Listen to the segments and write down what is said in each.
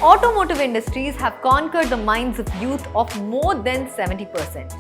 Automotive industries have conquered the minds of youth of more than 70%.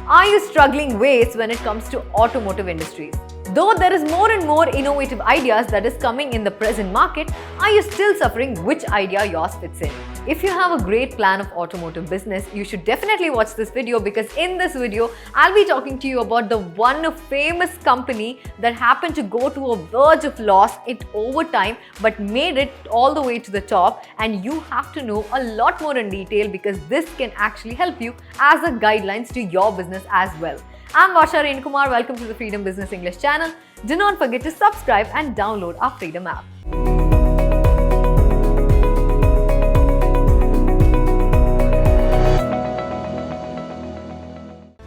Are you struggling ways when it comes to automotive industries? Though there is more and more innovative ideas that is coming in the present market, are you still suffering which idea yours fits in? If you have a great plan of automotive business, you should definitely watch this video, because in this video, I'll be talking to you about the one famous company that happened to go to a verge of loss over time but made it all the way to the top, and you have to know a lot more in detail because this can actually help you as a guidelines to your business as well. I'm Vasha Renukumar. Welcome to the Freedom Business English channel. Do not forget to subscribe and download our Freedom app.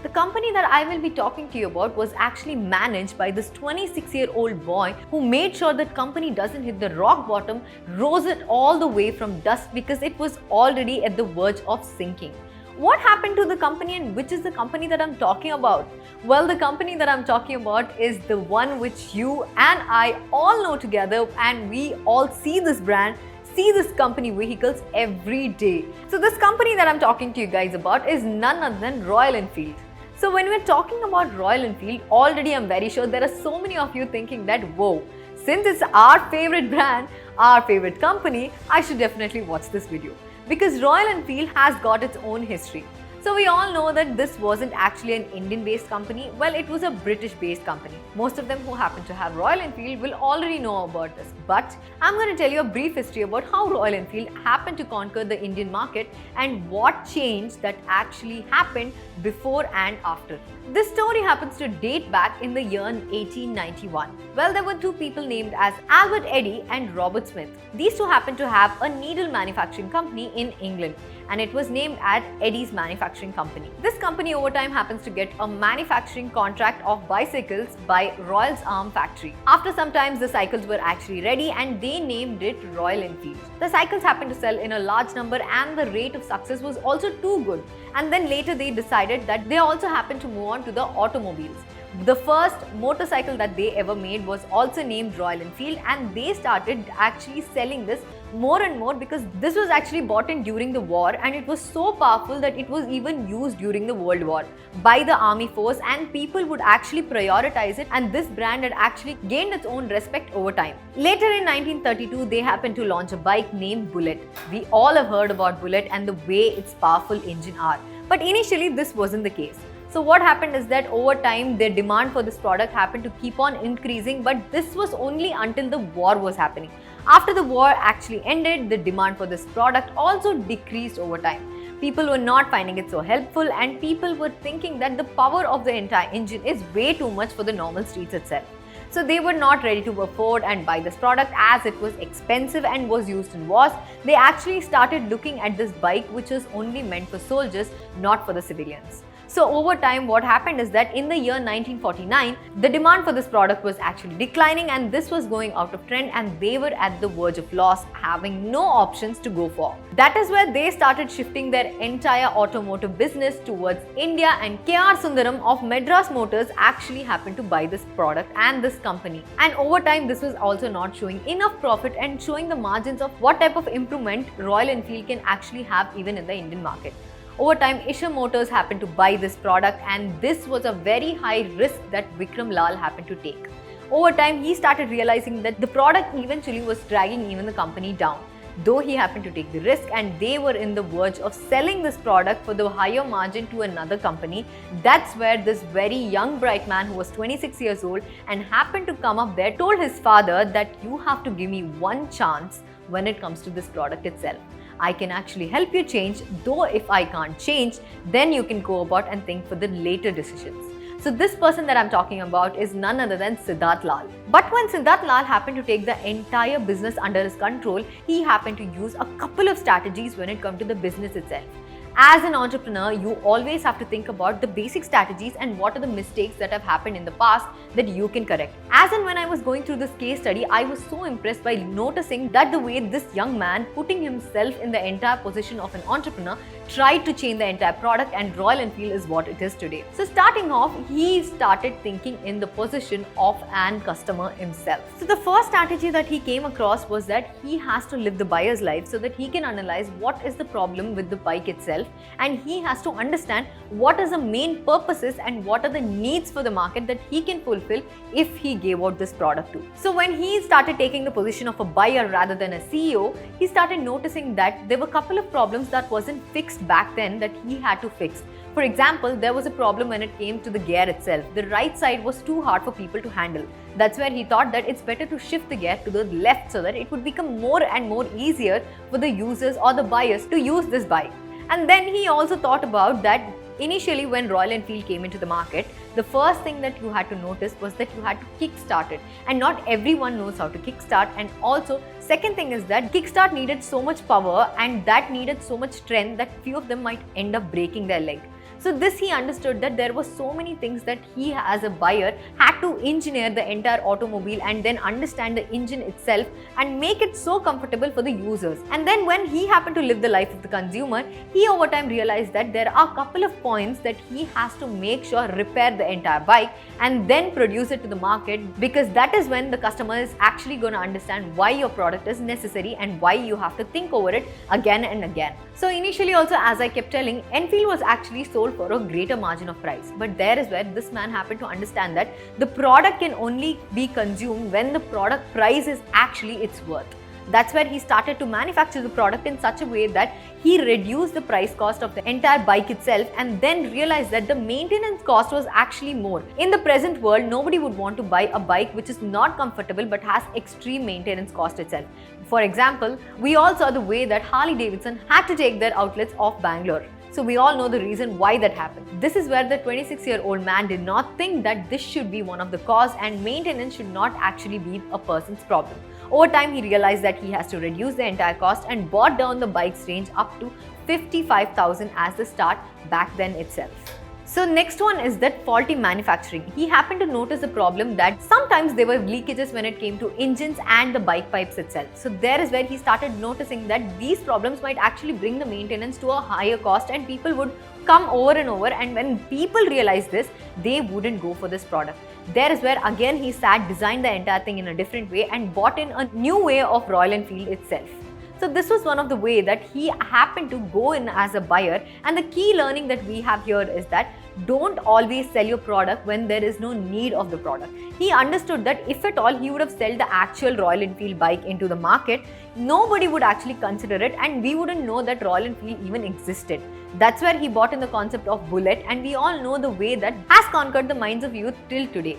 The company that I will be talking to you about was actually managed by this 26-year-old boy who made sure that company doesn't hit the rock bottom, rose it all the way from dust because it was already at the verge of sinking. What happened to the company, and which is the company that I'm talking about? Well, the company that I'm talking about is the one which you and I all know together, and we all see this brand, see this company vehicles every day. So this company that I'm talking to you guys about is none other than Royal Enfield. So when we're talking about Royal Enfield, already I'm very sure there are so many of you thinking that, whoa, since it's our favorite brand, our favorite company, I should definitely watch this video. Because Royal Enfield has got its own history. So we all know that this wasn't actually an Indian-based company. Well, it was a British-based company. Most of them who happen to have Royal Enfield will already know about this. But I'm going to tell you a brief history about how Royal Enfield happened to conquer the Indian market and what change that actually happened before and after. This story happens to date back in the year 1891. Well, there were two people named as Albert Eddy and Robert Smith. These two happened to have a needle manufacturing company in England, and it was named as Eddy's Manufacturing Company. This company over time happens to get a manufacturing contract of bicycles by Royal's Arm Factory. After some time, the cycles were actually ready and they named it Royal Enfield. The cycles happened to sell in a large number and the rate of success was also too good. And then later they decided that they also happened to move on to the automobiles. The first motorcycle that they ever made was also named Royal Enfield, and they started actually selling this more and more because this was actually bought in during the war, and it was so powerful that it was even used during the World War by the army force, and people would actually prioritize it, and this brand had actually gained its own respect over time. Later in 1932, they happened to launch a bike named Bullet. We all have heard about Bullet and the way its powerful engine are. But initially this wasn't the case. So what happened is that over time, their demand for this product happened to keep on increasing, but this was only until the war was happening. After the war actually ended, the demand for this product also decreased over time. People were not finding it so helpful, and people were thinking that the power of the entire engine is way too much for the normal streets itself. So they were not ready to afford and buy this product as it was expensive and was used in wars. They actually started looking at this bike which was only meant for soldiers, not for the civilians. So over time, what happened is that in the year 1949, the demand for this product was actually declining, and this was going out of trend, and they were at the verge of loss, having no options to go for. That is where they started shifting their entire automotive business towards India, and K.R. Sundaram of Madras Motors actually happened to buy this product and this company. And over time, this was also not showing enough profit and showing the margins of what type of improvement Royal Enfield can actually have even in the Indian market. Over time, Eicher Motors happened to buy this product, and this was a very high risk that Vikram Lal happened to take. Over time, he started realizing that the product eventually was dragging even the company down. Though he happened to take the risk and they were in the verge of selling this product for the higher margin to another company, that's where this very young bright man who was 26 years old and happened to come up there told his father that you have to give me one chance when it comes to this product itself. I can actually help you change, though if I can't change, then you can go about and think for the later decisions. So this person that I'm talking about is none other than Siddharth Lal. But when Siddharth Lal happened to take the entire business under his control, he happened to use a couple of strategies when it comes to the business itself. As an entrepreneur, you always have to think about the basic strategies and what are the mistakes that have happened in the past that you can correct. As and when I was going through this case study, I was so impressed by noticing that the way this young man, putting himself in the entire position of an entrepreneur, tried to change the entire product, and Royal Enfield is what it is today. So starting off, he started thinking in the position of an customer himself. So the first strategy that he came across was that he has to live the buyer's life so that he can analyze what is the problem with the bike itself, and he has to understand what is the main purposes and what are the needs for the market that he can fulfill if he gave out this product to. So when he started taking the position of a buyer rather than a CEO, he started noticing that there were a couple of problems that wasn't fixed back then that he had to fix. For example, there was a problem when it came to the gear itself. The right side was too hard for people to handle. That's where he thought that it's better to shift the gear to the left so that it would become more and more easier for the users or the buyers to use this bike. And then he also thought about that initially when Royal Enfield came into the market, the first thing that you had to notice was that you had to kickstart it, and not everyone knows how to kickstart. And also, second thing is that kickstart needed so much power and that needed so much strength that few of them might end up breaking their leg. So this he understood that there were so many things that he as a buyer had to engineer the entire automobile and then understand the engine itself and make it so comfortable for the users. And then when he happened to live the life of the consumer, he over time realized that there are a couple of points that he has to make sure repair the entire bike and then produce it to the market, because that is when the customer is actually going to understand why your product is necessary and why you have to think over it again and again. So initially also, as I kept telling, Enfield was actually sold for a greater margin of price. But there is where this man happened to understand that the product can only be consumed when the product price is actually its worth. That's where he started to manufacture the product in such a way that he reduced the price cost of the entire bike itself, and then realized that the maintenance cost was actually more. In the present world, nobody would want to buy a bike which is not comfortable but has extreme maintenance cost itself. For example, we all saw the way that Harley Davidson had to take their outlets off Bangalore. So we all know the reason why that happened. This is where the 26-year-old man did not think that this should be one of the cause, and maintenance should not actually be a person's problem. Over time, he realized that he has to reduce the entire cost and brought down the bike's range up to 55,000 as the start back then itself. So next one is that faulty manufacturing. He happened to notice the problem that sometimes there were leakages when it came to engines and the bike pipes itself. So there is where he started noticing that these problems might actually bring the maintenance to a higher cost, and people would come over and over, and when people realize this, they wouldn't go for this product. There is where again he designed the entire thing in a different way and bought in a new way of Royal Enfield itself. So this was one of the way that he happened to go in as a buyer, and the key learning that we have here is that don't always sell your product when there is no need of the product. He understood that if at all he would have sold the actual Royal Enfield bike into the market, nobody would actually consider it and we wouldn't know that Royal Enfield even existed. That's where he bought in the concept of Bullet, and we all know the way that has conquered the minds of youth till today.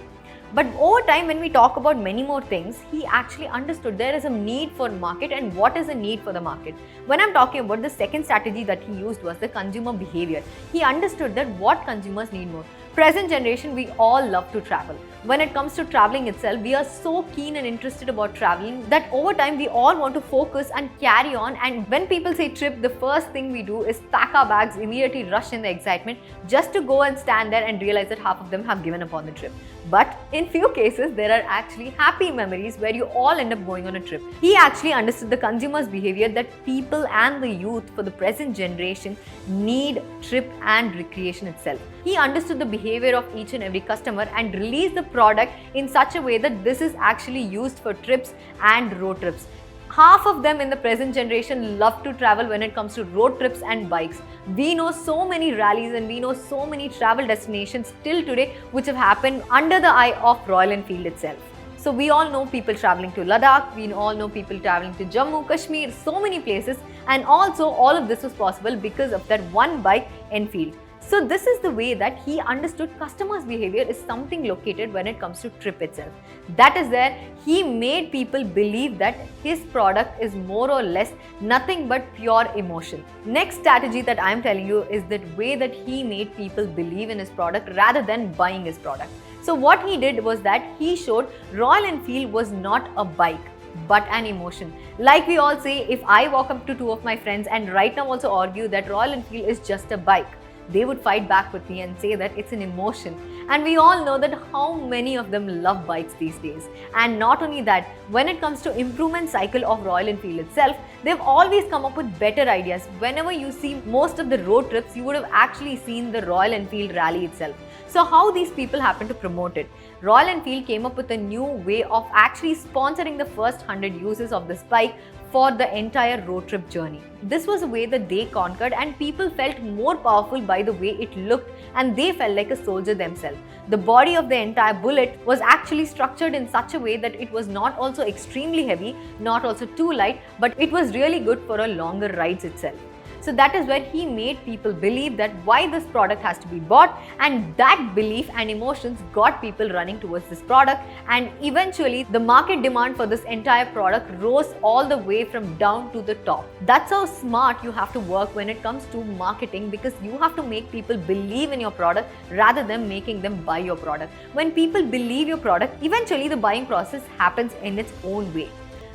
But over time, when we talk about many more things, he actually understood there is a need for market and what is the need for the market. When I'm talking about the second strategy that he used was the consumer behavior. He understood that what consumers need more. Present generation, we all love to travel. When it comes to traveling itself, we are so keen and interested about traveling that over time we all want to focus and carry on. And when people say trip, the first thing we do is pack our bags, immediately rush in the excitement just to go and stand there and realize that half of them have given up on the trip. But in few cases, there are actually happy memories where you all end up going on a trip. He actually understood the consumer's behavior, that people and the youth for the present generation need trip and recreation itself. He understood the behavior of each and every customer and released the product in such a way that this is actually used for trips and road trips. Half of them in the present generation love to travel when it comes to road trips and bikes. We know so many rallies and we know so many travel destinations till today which have happened under the eye of Royal Enfield itself. So we all know people traveling to Ladakh, we all know people traveling to Jammu, Kashmir, so many places, and also all of this was possible because of that one bike, Enfield. So this is the way that he understood customers' behavior is something located when it comes to trip itself. That is where he made people believe that his product is more or less nothing but pure emotion. Next strategy that I am telling you is the way that he made people believe in his product rather than buying his product. So what he did was that he showed Royal Enfield was not a bike. but an emotion. Like we all say, if I walk up to two of my friends and right now also argue that Royal Enfield is just a bike, they would fight back with me and say that it's an emotion. And we all know that how many of them love bikes these days. And not only that, when it comes to improvement cycle of Royal Enfield itself, they've always come up with better ideas. Whenever you see most of the road trips, you would have actually seen the Royal Enfield rally itself. So how these people happen to promote it? Royal Enfield came up with a new way of actually sponsoring the first 100 users of this bike for the entire road trip journey. This was a way that they conquered, and people felt more powerful by the way it looked, and they felt like a soldier themselves. The body of the entire bullet was actually structured in such a way that it was not also extremely heavy, not also too light, but it was really good for a longer rides itself. So that is where he made people believe that why this product has to be bought, and that belief and emotions got people running towards this product, and eventually the market demand for this entire product rose all the way from down to the top. That's how smart you have to work when it comes to marketing, because you have to make people believe in your product rather than making them buy your product. When people believe your product, eventually the buying process happens in its own way.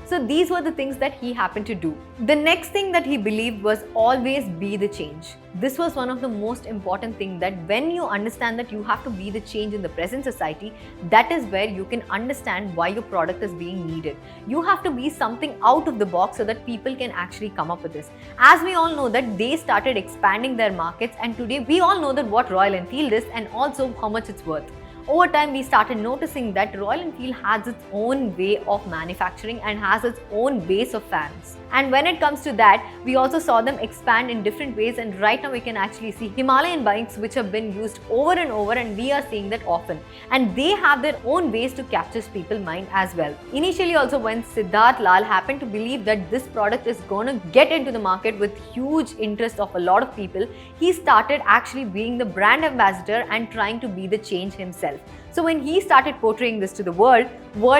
So these were the things that he happened to do. The next thing that he believed was always be the change. This was one of the most important things, that when you understand that you have to be the change in the present society, that is where you can understand why your product is being needed. You have to be something out of the box so that people can actually come up with this. As we all know that they started expanding their markets, and today we all know that what Royal Enfield is and also how much it's worth. Over time, we started noticing that Royal Enfield has its own way of manufacturing and has its own base of fans. And when it comes to that, we also saw them expand in different ways, and right now we can actually see Himalayan bikes which have been used over and over, and we are seeing that often. And they have their own ways to capture people's mind as well. Initially also, when Siddharth Lal happened to believe that this product is going to get into the market with huge interest of a lot of people, he started actually being the brand ambassador and trying to be the change himself. So when he started portraying this to the world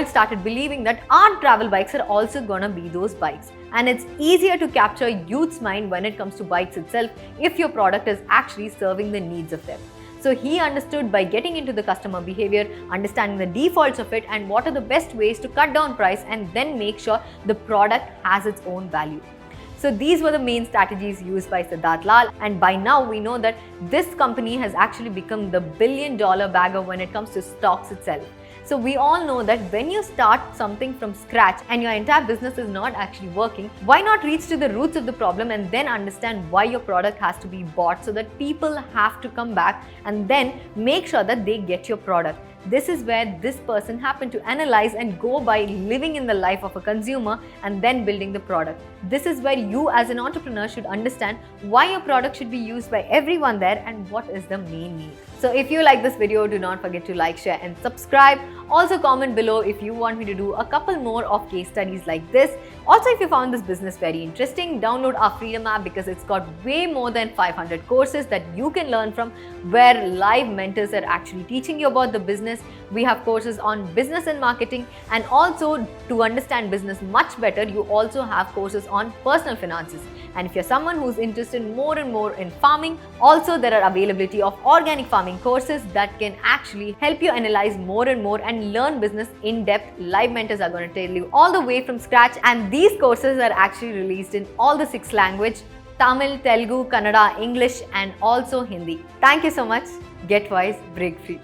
started believing that our travel bikes are also gonna be those bikes. And it's easier to capture youth's mind when it comes to bikes itself if your product is actually serving the needs of them. So he understood by getting into the customer behavior, understanding the defaults of it, and what are the best ways to cut down price and then make sure the product has its own value. So these were the main strategies used by Siddharth Lal, and by now we know that this company has actually become the billion-dollar bagger when it comes to stocks itself. So we all know that when you start something from scratch and your entire business is not actually working, why not reach to the roots of the problem and then understand why your product has to be bought, so that people have to come back and then make sure that they get your product. This is where this person happened to analyze and go by living in the life of a consumer and then building the product. This is where you as an entrepreneur should understand why your product should be used by everyone there and what is the main need. So if you like this video, do not forget to like, share and subscribe. Also comment below if you want me to do a couple more of case studies like this. Also, if you found this business very interesting, download our Freedom app, because it's got way more than 500 courses that you can learn from, where live mentors are actually teaching you about the business. We have courses on business and marketing, and also to understand business much better, you also have courses on personal finances. And if you're someone who's interested more and more in farming, also there are availability of organic farming courses that can actually help you analyze more and more and learn business in depth. Live mentors are going to tell you all the way from scratch, and these courses are actually released in all the 6 languages: Tamil, Telugu, Kannada, English and also Hindi. Thank you so much. Get wise, break free.